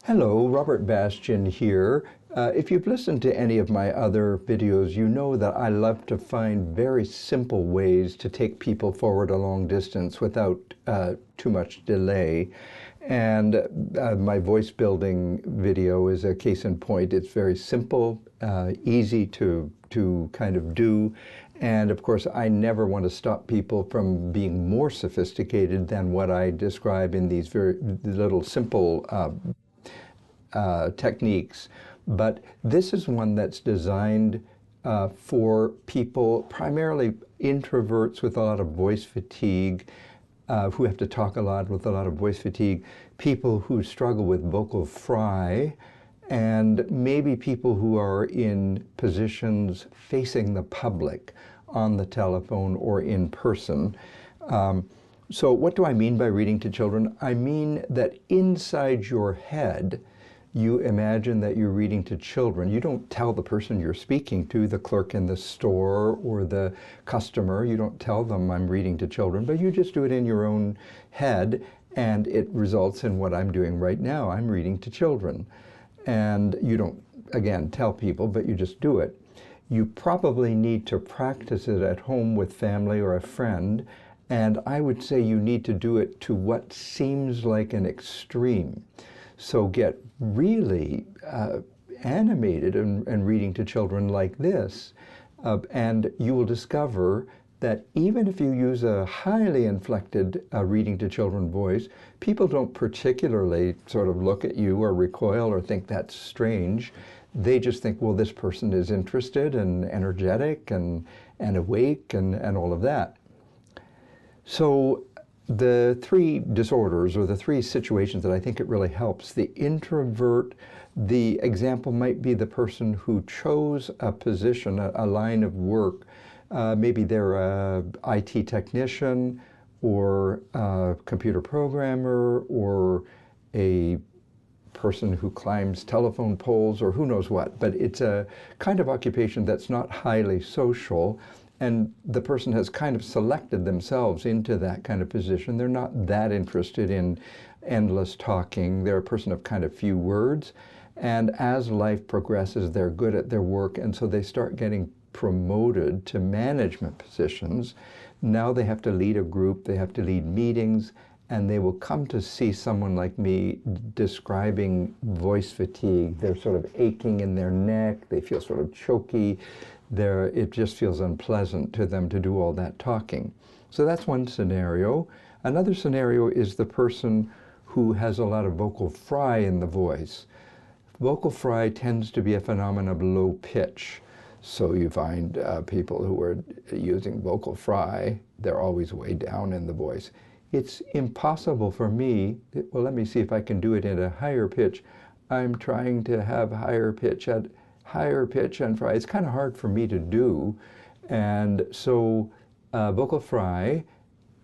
Hello, Robert Bastian here. If you've listened to any of my other videos, you know that I love to find very simple ways to take people forward a long distance without too much delay. And my voice building video is a case in point. It's very simple, easy to kind of do. And of course, I never want to stop people from being more sophisticated than what I describe in these very little simple techniques, but this is one that's designed for people, primarily introverts with a lot of voice fatigue, who have to talk a lot with a lot of voice fatigue, people who struggle with vocal fry, and maybe people who are in positions facing the public on the telephone or in person. So what do I mean by reading to children? I mean that inside your head, you imagine that you're reading to children. You don't tell the person you're speaking to, the clerk in the store or the customer, you don't tell them I'm reading to children, but you just do it in your own head, and it results in what I'm doing right now. I'm reading to children. And you don't, again, tell people, but you just do it. You probably need to practice it at home with family or a friend, and I would say you need to do it to what seems like an extreme. So get really animated and reading to children like this, and you will discover that even if you use a highly inflected reading to children voice, people don't particularly sort of look at you or recoil or think that's strange. They just think, well, this person is interested and energetic and awake and all of that. So the three disorders, or the three situations that I think it really helps: the introvert, the example might be the person who chose a position, a line of work. Maybe they're a IT technician or a computer programmer or a person who climbs telephone poles or who knows what. But it's a kind of occupation that's not highly social, and the person has kind of selected themselves into that kind of position. They're not that interested in endless talking. They're a person of kind of few words. And as life progresses, they're good at their work, and so they start getting promoted to management positions. Now they have to lead a group, they have to lead meetings, and they will come to see someone like me describing voice fatigue. They're sort of aching in their neck, they feel sort of choky. It just feels unpleasant to them to do all that talking. So that's one scenario. Another scenario is the person who has a lot of vocal fry in the voice. Vocal fry tends to be a phenomenon of low pitch. So you find people who are using vocal fry, they're always way down in the voice. It's impossible for me, well, let me see if I can do it at a higher pitch. I'm trying to have higher pitch and fry. It's kind of hard for me to do. And so vocal fry,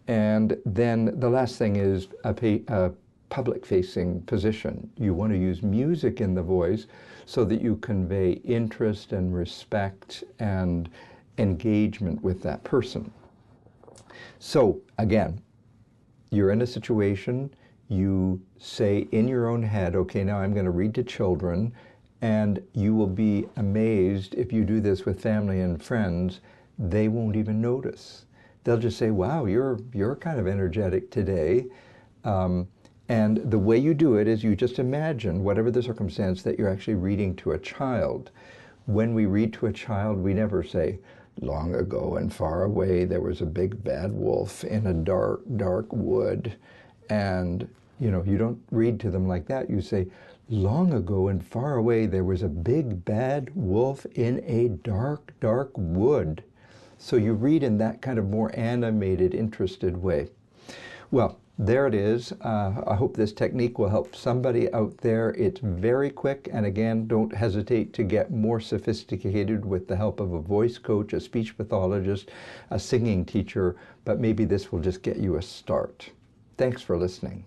and then the last thing is a public-facing position. You want to use music in the voice so that you convey interest and respect and engagement with that person. So again, you're in a situation, you say in your own head, okay, now I'm going to read to children, and you will be amazed if you do this with family and friends. They won't even notice. They'll just say, wow, you're kind of energetic today. And the way you do it is you just imagine, whatever the circumstance, that you're actually reading to a child. When we read to a child, we never say, long ago and far away, there was a big bad wolf in a dark, dark wood. And, you know, you don't read to them like that. You say, long ago and far away, there was a big bad wolf in a dark, dark wood. So you read in that kind of more animated, interested way. Well, there it is. I hope this technique will help somebody out there. It's very quick, and again, don't hesitate to get more sophisticated with the help of a voice coach, a speech pathologist, a singing teacher, but maybe this will just get you a start. Thanks for listening.